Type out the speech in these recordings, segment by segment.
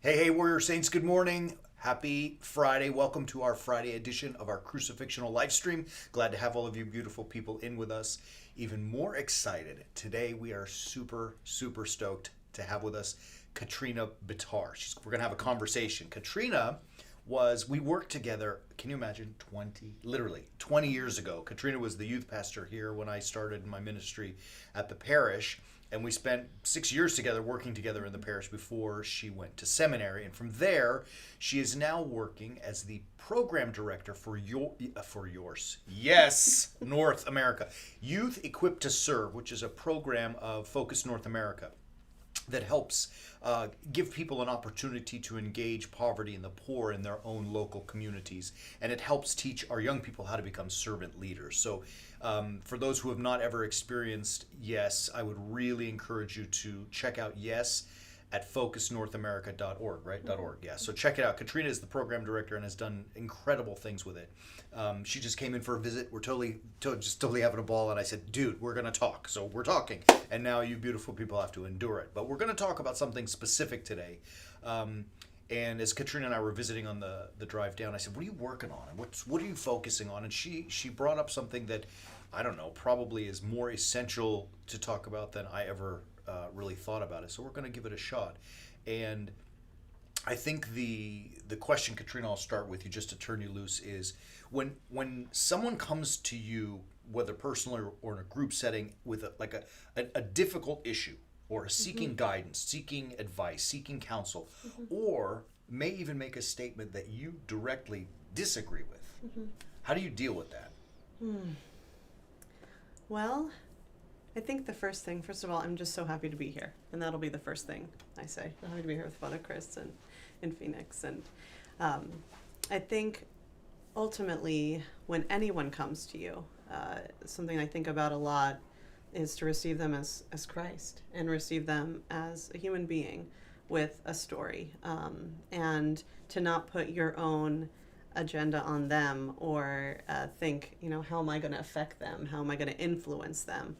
Hey, Warrior Saints, good morning. Happy Friday. Welcome to our Friday edition of our Crucifixional live stream. Glad to have all of you beautiful people in with us. Even more excited. Today, we are super stoked to have with us Katrina Bitar. We're going to have a conversation. We worked together, can you imagine, literally 20 years ago. Katrina was the youth pastor here when I started my ministry at the parish. And we spent 6 years together working together in the parish before she went to seminary. And from there, she is now working as the program director for yours. Yes, North America. Youth Equipped to Serve, which is a program of Focus North America that helps give people an opportunity to engage poverty and the poor in their own local communities. And it helps teach our young people how to become servant leaders. So for those who have not ever experienced Yes, I would really encourage you to check out Yes at focusnorthamerica.org, right? .org, yeah. So check it out. Katrina is the program director and has done incredible things with it. She just came in for a visit. We're totally having a ball, and I said, "Dude, we're gonna talk." So we're talking, and now you beautiful people have to endure it. But we're gonna talk about something specific today. And as Katrina and I were visiting on the drive down, I said, "What are you working on? And what are you focusing on?" And she brought up something that I don't know, probably is more essential to talk about than I ever really thought about it. So we're going to give it a shot. And I think the question, Katrina, I'll start with you just to turn you loose is when someone comes to you, whether personally or in a group setting, with a difficult issue or seeking guidance, seeking advice, seeking counsel, or may even make a statement that you directly disagree with. How do you deal with that? Well, I think the first thing, first of all, I'm just so happy to be here. And that'll be the first thing I say. I'm happy to be here with Father Chris and in Phoenix. And I think ultimately, when anyone comes to you, something I think about a lot is to receive them as Christ and receive them as a human being with a story, and to not put your own agenda on them or think, how am I going to affect them? How am I going to influence them?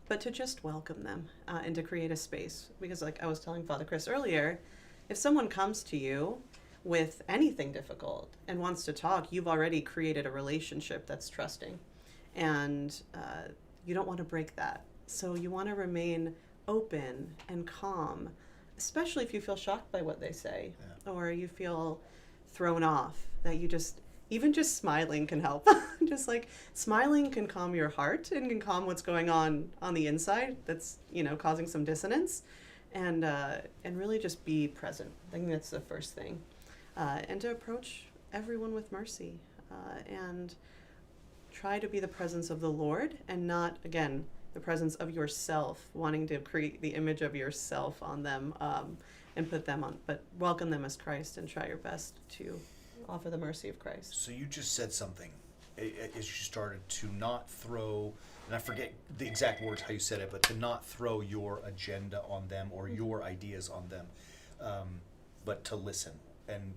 But to just welcome them and to create a space. Because like I was telling Father Chris earlier, if someone comes to you with anything difficult and wants to talk, you've already created a relationship that's trusting. And you don't want to break that. So you want to remain open and calm, especially if you feel shocked by what they say, or you feel thrown off, that you even just smiling can help. Just like smiling can calm your heart and can calm what's going on the inside that's, causing some dissonance, and really just be present. I think that's the first thing. And to approach everyone with mercy, and try to be the presence of the Lord and not, again, the presence of yourself, wanting to create the image of yourself on them, and put them on, but welcome them as Christ and try your best to offer the mercy of Christ. So you just said something as you started to not throw, and I forget the exact words how you said it, but to not throw your agenda on them or your ideas on them, but to listen, and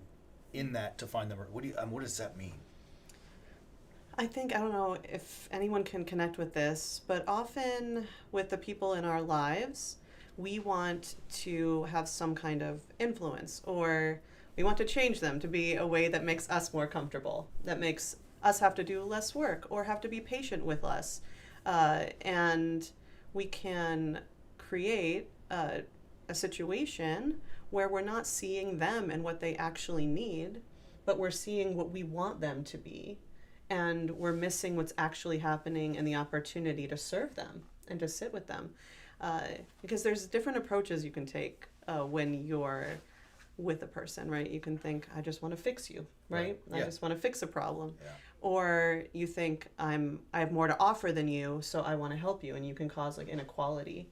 in that to find them. What does that mean? I think, I don't know if anyone can connect with this, but often with the people in our lives, we want to have some kind of influence, or we want to change them to be a way that makes us more comfortable, that makes us have to do less work or have to be patient with less. And we can create a situation where we're not seeing them and what they actually need, but we're seeing what we want them to be. And we're missing what's actually happening and the opportunity to serve them and to sit with them. Because there's different approaches you can take when you're with a person, right? You can think, I just want to fix you, right? I just want to fix a problem. Yeah. Or you think, I have more to offer than you, so I want to help you, and you can cause like inequality.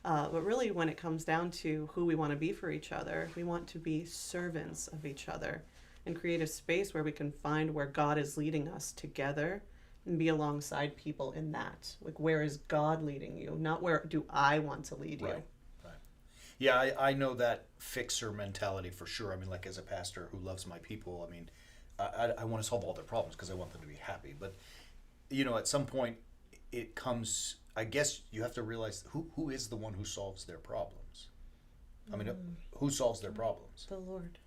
But really, when it comes down to who we want to be for each other, we want to be servants of each other and create a space where we can find where God is leading us together and be alongside people in that. Like, where is God leading you? Not where do I want to lead you? Right. Yeah, I know that fixer mentality for sure. I mean, like as a pastor who loves my people, I mean, I want to solve all their problems because I want them to be happy. But, at some point it comes, I guess you have to realize who is the one who solves their problems. I mean, who solves their problems? The Lord.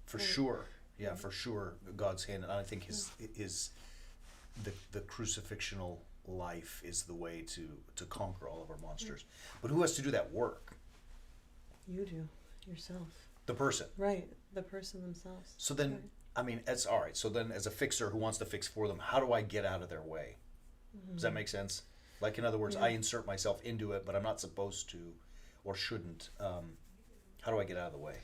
For Right. sure. Yeah, for sure. God's hand. And I think the crucifixional life is the way to conquer all of our monsters. But who has to do that work? You do yourself. The person. Right. The person themselves. So then, Right. I mean, as all right. So then, as a fixer who wants to fix for them, how do I get out of their way? Does that make sense? Like, in other words, Yeah. I insert myself into it, but I'm not supposed to, or shouldn't. How do I get out of the way?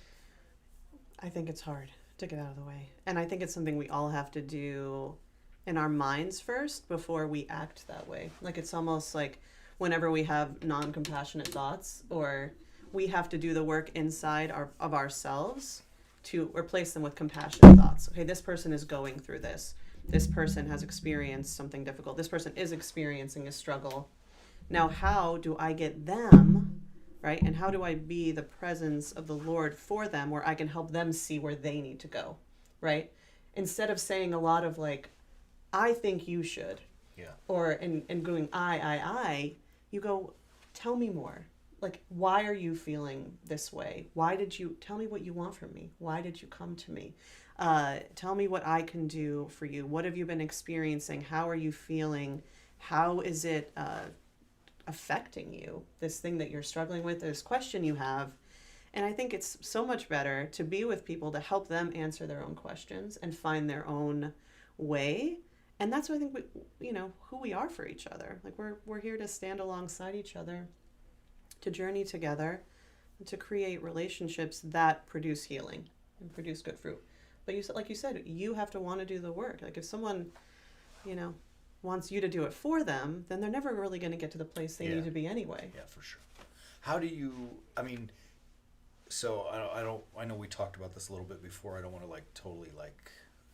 I think it's hard to get out of the way. And I think it's something we all have to do in our minds first before we act that way. Like, it's almost like whenever we have non-compassionate thoughts, or we have to do the work inside of ourselves to replace them with compassionate thoughts. Okay, this person is going through this. This person has experienced something difficult. This person is experiencing a struggle. Now, how do I get them, right? And how do I be the presence of the Lord for them where I can help them see where they need to go, right? Instead of saying a lot of like, I think you should, Yeah. or and going I, you go, tell me more. Like, why are you feeling this way? Why did you tell me what you want from me? Why did you come to me? Tell me what I can do for you. What have you been experiencing? How are you feeling? How is it affecting you? This thing that you're struggling with, this question you have. And I think it's so much better to be with people to help them answer their own questions and find their own way. And that's what I think who we are for each other. Like, we're here to stand alongside each other, to journey together, and to create relationships that produce healing and produce good fruit. But like you said, you have to want to do the work. Like, if someone, wants you to do it for them, then they're never really going to get to the place they need to be anyway. Yeah, for sure. How do you? I mean, so I know we talked about this a little bit before. I don't want to totally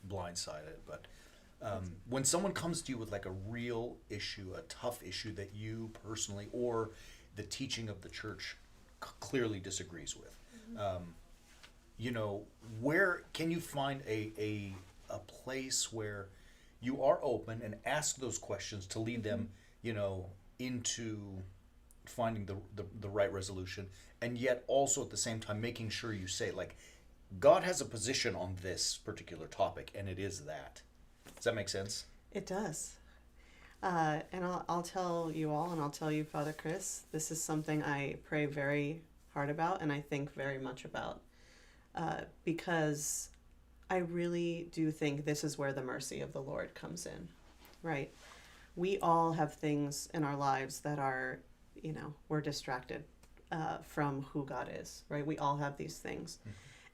blindside it, but when someone comes to you with a real issue, a tough issue that you personally or the teaching of the church clearly disagrees with, where can you find a place where you are open and ask those questions to lead them, into finding the right resolution, and yet also at the same time making sure you say, God has a position on this particular topic, and it is that. Does that make sense? It does. And I'll tell you all, and I'll tell you, Father Chris, this is something I pray very hard about, and I think very much about, because I really do think this is where the mercy of the Lord comes in, right? We all have things in our lives that are, we're distracted from who God is, right? We all have these things.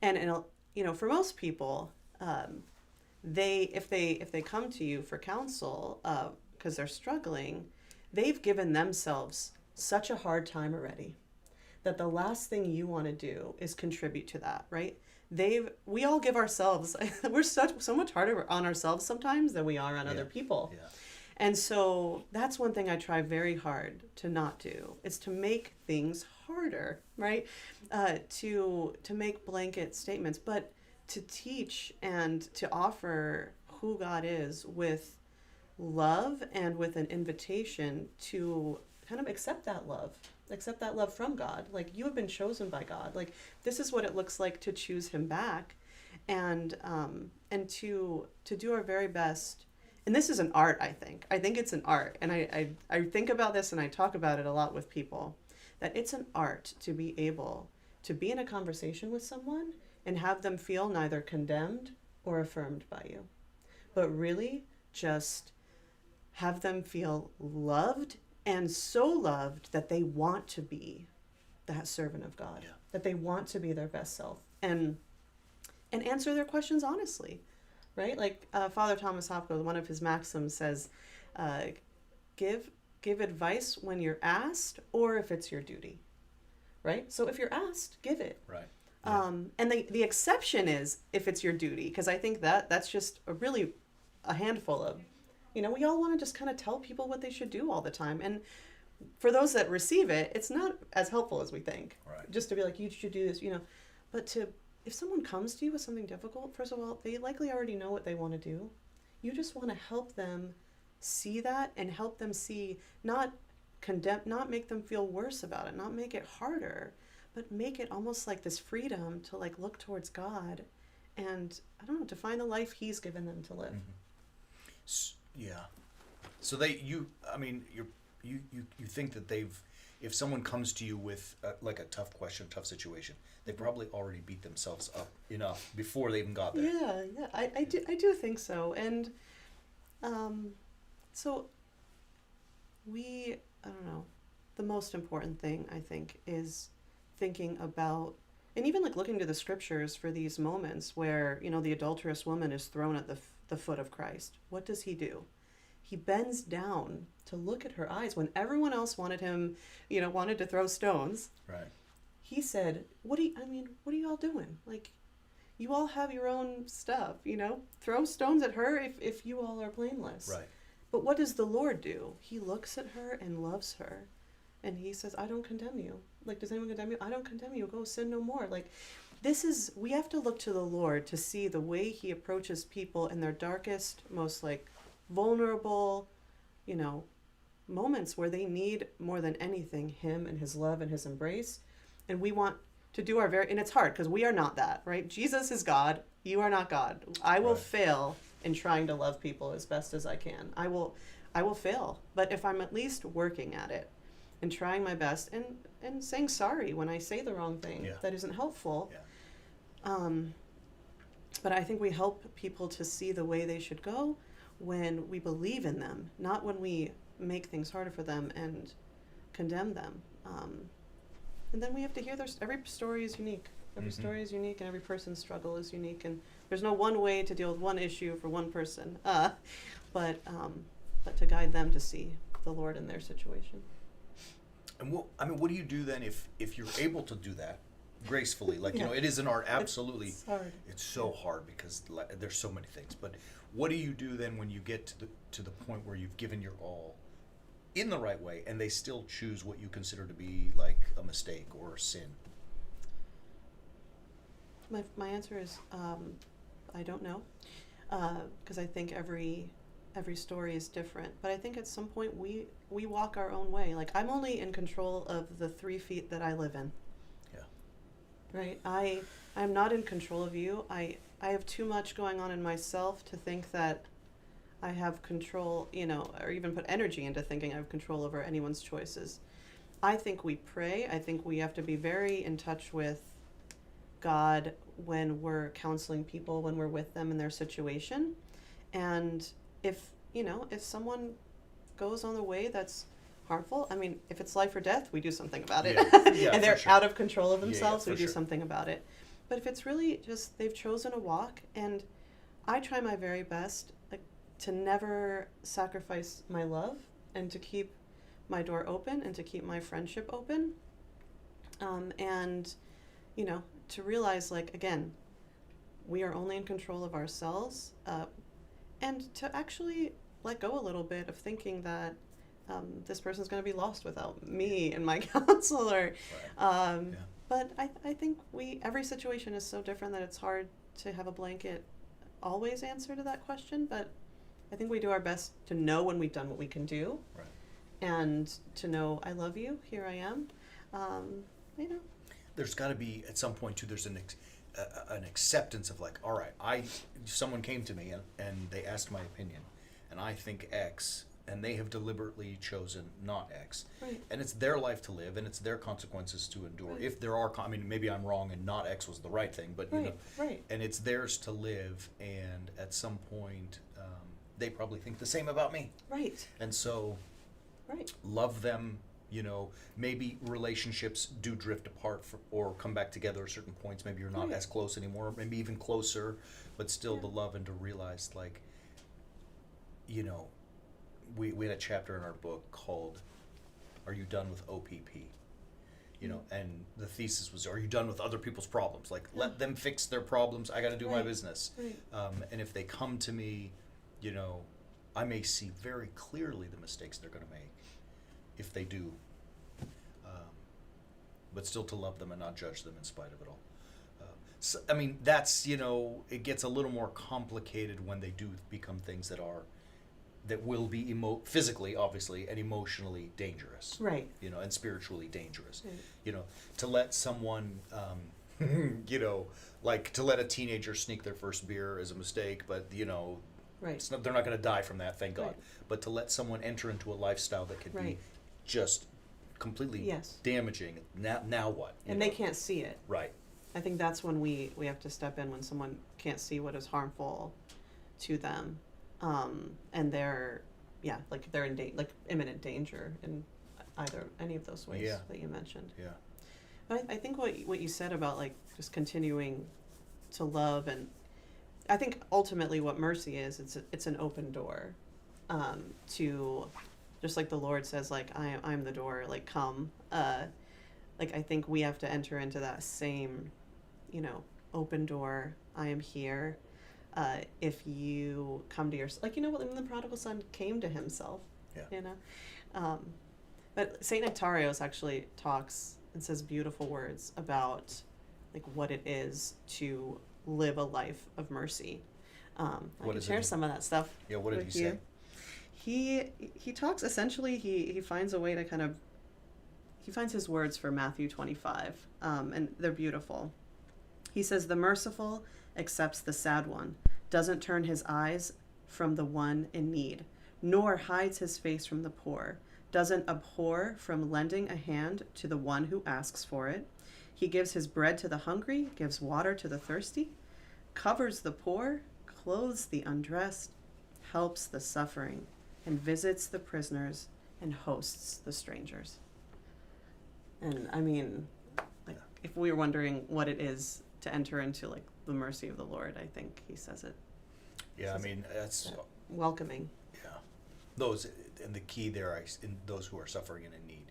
Mm-hmm. And for most people, if they come to you for counsel because they're struggling, they've given themselves such a hard time already that the last thing you want to do is contribute to that, right? We all give ourselves, we're so much harder on ourselves sometimes than we are on other people. Yeah. And so that's one thing I try very hard to not do, is to make things harder, right? To make blanket statements, but to teach and to offer who God is with love and with an invitation to kind of accept that love from God. Like, you have been chosen by God. Like, this is what it looks like to choose him back, and to do our very best. And this is an art, I think it's an art. And I think about this, and I talk about it a lot with people, that it's an art to be able to be in a conversation with someone and have them feel neither condemned or affirmed by you, but really just have them feel loved, and so loved that they want to be that servant of God, that they want to be their best self, and answer their questions honestly, right? Like Father Thomas Hopkins, one of his maxims says, give advice when you're asked, or if it's your duty, right? So if you're asked, give it. Right. Yeah. And the exception is if it's your duty, because I think that's just a handful of, we all want to just kind of tell people what they should do all the time. And for those that receive it, it's not as helpful as we think. Right. Just to be like, you should do this, But if someone comes to you with something difficult, first of all, they likely already know what they want to do. You just want to help them see that, and help them see, not condemn, not make them feel worse about it, not make it harder, but make it almost like this freedom to like look towards God and, I don't know, to find the life he's given them to live. Yeah. So you think that if someone comes to you with like a tough question, tough situation, they probably already beat themselves up enough before they even got there. Yeah, I do think so. And so I don't know, the most important thing I think is thinking about, and even like looking to the scriptures for these moments where, the adulterous woman is thrown at the foot of Christ. What does he do? He bends down to look at her eyes when everyone else wanted him, wanted to throw stones. Right. He said, what are you all doing? Like, you all have your own stuff, throw stones at her if you all are blameless. Right. But what does the Lord do? He looks at her and loves her. And he says, I don't condemn you. Like, does anyone condemn you? I don't condemn you. Go sin no more. Like, we have to look to the Lord to see the way he approaches people in their darkest, most like vulnerable, moments where they need more than anything him and his love and his embrace. And we want to do and it's hard because we are not that, right? Jesus is God. You are not God. I will fail in trying to love people as best as I can. I will fail. But if I'm at least working at it and trying my best and saying sorry when I say the wrong thing that isn't helpful. Yeah. But I think we help people to see the way they should go when we believe in them, not when we make things harder for them and condemn them. And then we have to hear every story is unique. Every story is unique, and every person's struggle is unique, and there's no one way to deal with one issue for one person, but to guide them to see the Lord in their situation. And what do you do then if you're able to do that gracefully? Like, it is an art, absolutely. It's hard. It's so hard because there's so many things. But what do you do then when you get to the point where you've given your all in the right way and they still choose what you consider to be like a mistake or a sin? My answer is I don't know, because I think every story is different. But I think at some point we walk our own way. Like, I'm only in control of the 3 feet that I live in. Yeah. Right. I'm not in control of you. I have too much going on in myself to think that I have control, or even put energy into thinking I have control over anyone's choices. I think we pray. I think we have to be very in touch with God when we're counseling people, when we're with them in their situation. And if someone goes on the way that's harmful, if it's life or death, we do something about it. Yeah, and they're sure. out of control of themselves, we do sure. something about it. But if it's really just they've chosen a walk, and I try my very best to never sacrifice my love and to keep my door open and to keep my friendship open. And, to realize, like, again, we are only in control of ourselves, and to actually let go a little bit of thinking that this person's going to be lost without me and my counselor. Right. But I think every situation is so different that it's hard to have a blanket always answer to that question, but I think we do our best to know when we've done what we can do. Right. And to know, I love you, here I am. There's got to be, at some point, too, there's an acceptance of, like, all right, someone came to me and they asked my opinion, and I think X, and they have deliberately chosen not X. Right. And it's their life to live, and it's their consequences to endure. Right. If there are, maybe I'm wrong and not X was the right thing, but, Right. and it's theirs to live, and at some point, they probably think the same about me. Right. And so, Right. love them. Maybe relationships do drift apart or come back together at certain points. Maybe you're not as close anymore, maybe even closer, but still the love, and to realize, like, we had a chapter in our book called Are You Done with OPP? And the thesis was, are you done with other people's problems? Like, let them fix their problems. I got to do my business. Right. And if they come to me, I may see very clearly the mistakes they're going to make if they do. But still to love them and not judge them in spite of it all. That's, it gets a little more complicated when they do become things that are that will be physically, obviously, and emotionally dangerous. Right. And spiritually dangerous. Right. To let someone, like to let a teenager sneak their first beer is a mistake, but Right. they're not going to die from that, thank God. Right. But to let someone enter into a lifestyle that could be Right. just completely Yes. damaging, now what? And they can't see it. Right. I think that's when we have to step in, when someone can't see what is harmful to them, and they're they're in imminent danger in any of those ways that you mentioned. Yeah. But I think what you said about like just continuing to love, and I think ultimately what mercy is, it's an open door, to, just like the Lord says, like I'm the door, like come, like I think we have to enter into that same, open door. I am here. If you come to when the prodigal son came to himself, but Saint Nectarios actually talks and says beautiful words about like what it is to live a life of mercy. I can share some of that stuff. Yeah, what did he say? He talks, essentially, he finds a way to he finds his words for Matthew 25, and they're beautiful. He says, "The merciful accepts the sad one, doesn't turn his eyes from the one in need, nor hides his face from the poor, doesn't abhor from lending a hand to the one who asks for it. He gives his bread to the hungry, gives water to the thirsty, covers the poor, clothes the undressed, helps the suffering, and visits the prisoners and hosts the strangers." And I mean, if we were wondering what it is to enter into like the mercy of the Lord, I think he says it. Yeah, I mean, that's welcoming. Yeah, those, and the key there in those who are suffering and in need,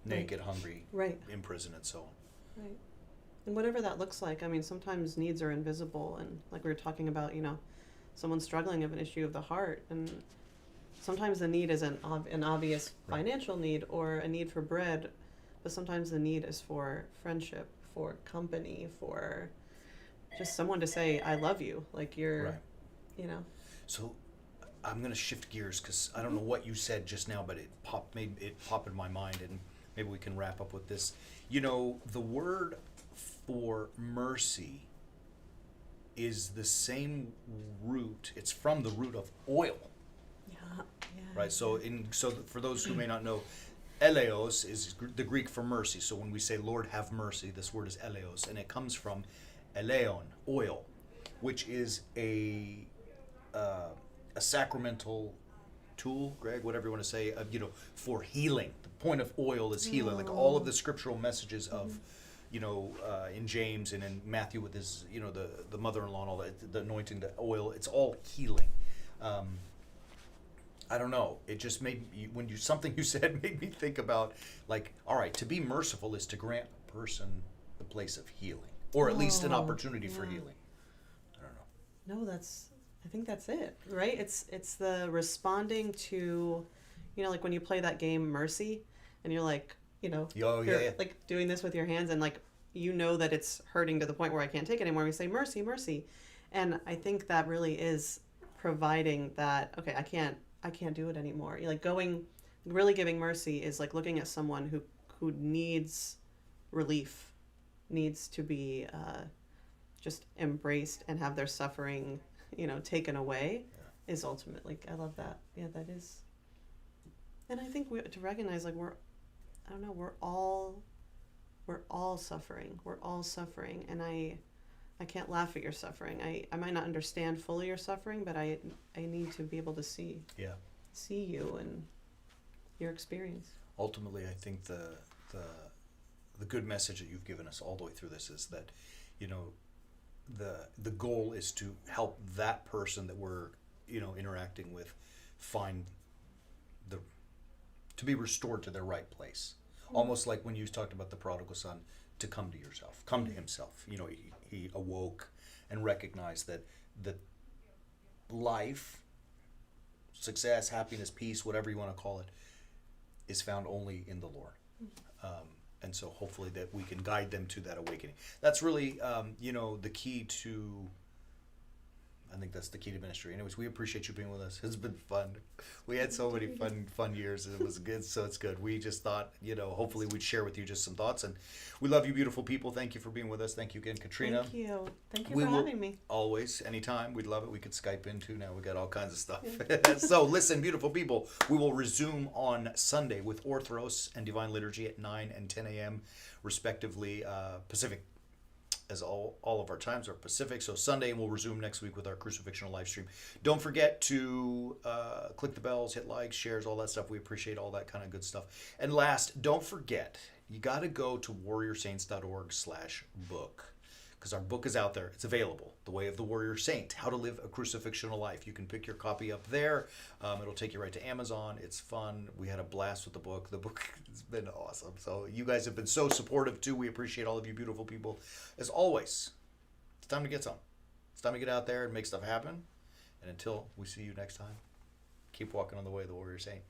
naked, hungry, in prison, and so on. Right. And whatever that looks like. I mean, sometimes needs are invisible, and like we were talking about, someone struggling of an issue of the heart, and sometimes the need is an obvious financial need or a need for bread, but sometimes the need is for friendship, for company, for just someone to say, "I love you," like you're, So I'm going to shift gears because I don't know what you said just now, but it made it pop in my mind, and maybe we can wrap up with this. The word for mercy is the same root. It's from the root of oil. Yeah. Right. So for those who may not know, eleos is the Greek for mercy. So when we say "Lord, have mercy," this word is eleos, and it comes from eleon, oil, which is a sacramental tool, Greg, whatever you want to say, for healing. The point of oil is healing. Like all of the scriptural messages of, in James and in Matthew with his, the mother-in-law and all that, the anointing, the oil, it's all healing. I don't know. It just made me, something you said made me think about, like, all right, to be merciful is to grant a person the place of healing, or at least an opportunity for healing. I don't know. No, I think that's it, right? It's the responding to, like when you play that game Mercy, and you're like, like doing this with your hands, and like that it's hurting to the point where I can't take it anymore. We say mercy, mercy, and I think that really is providing that. Okay, I can't do it anymore. You're like really giving mercy is like looking at someone who needs relief, needs to be just embraced and have their suffering, taken away, is ultimately, I love that. Yeah, that is. And I think to recognize, like, we're all suffering. We're all suffering, and I can't laugh at your suffering. I might not understand fully your suffering, but I need to be able to see you and your experience. Ultimately, I think the good message that you've given us all the way through this is that, the goal is to help that person that we're, interacting with find to be restored to their right place. Almost like when you talked about the prodigal son, to come to himself. He awoke and recognized that life, success, happiness, peace, whatever you want to call it, is found only in the Lord. And so hopefully that we can guide them to that awakening. That's really, the key to I think that's the key to ministry. Anyways, we appreciate you being with us. It's been fun. We had so many fun years. It was good. So it's good. We just thought, hopefully we'd share with you just some thoughts. And we love you, beautiful people. Thank you for being with us. Thank you again, Katrina. Thank you. Thank you for having me. Always, anytime. We'd love it. We could Skype in too. Now we got all kinds of stuff. So listen, beautiful people, we will resume on Sunday with Orthros and Divine Liturgy at 9 and 10 a.m. respectively, Pacific, as all of our times are Pacific. So Sunday, and we'll resume next week with our Crucifixional live stream. Don't forget to click the bells, hit likes, shares, all that stuff. We appreciate all that kind of good stuff. And last, don't forget, you got to go to warriorsaints.org/book, because our book is out there. It's available. The Way of the Warrior Saint, How to Live a Crucifixional Life. You can pick your copy up there. It'll take you right to Amazon. It's fun. We had a blast with the book. The book has been awesome. So you guys have been so supportive too. We appreciate all of you beautiful people. As always, it's time to get some. It's time to get out there and make stuff happen. And until we see you next time, keep walking on the way of the Warrior Saint.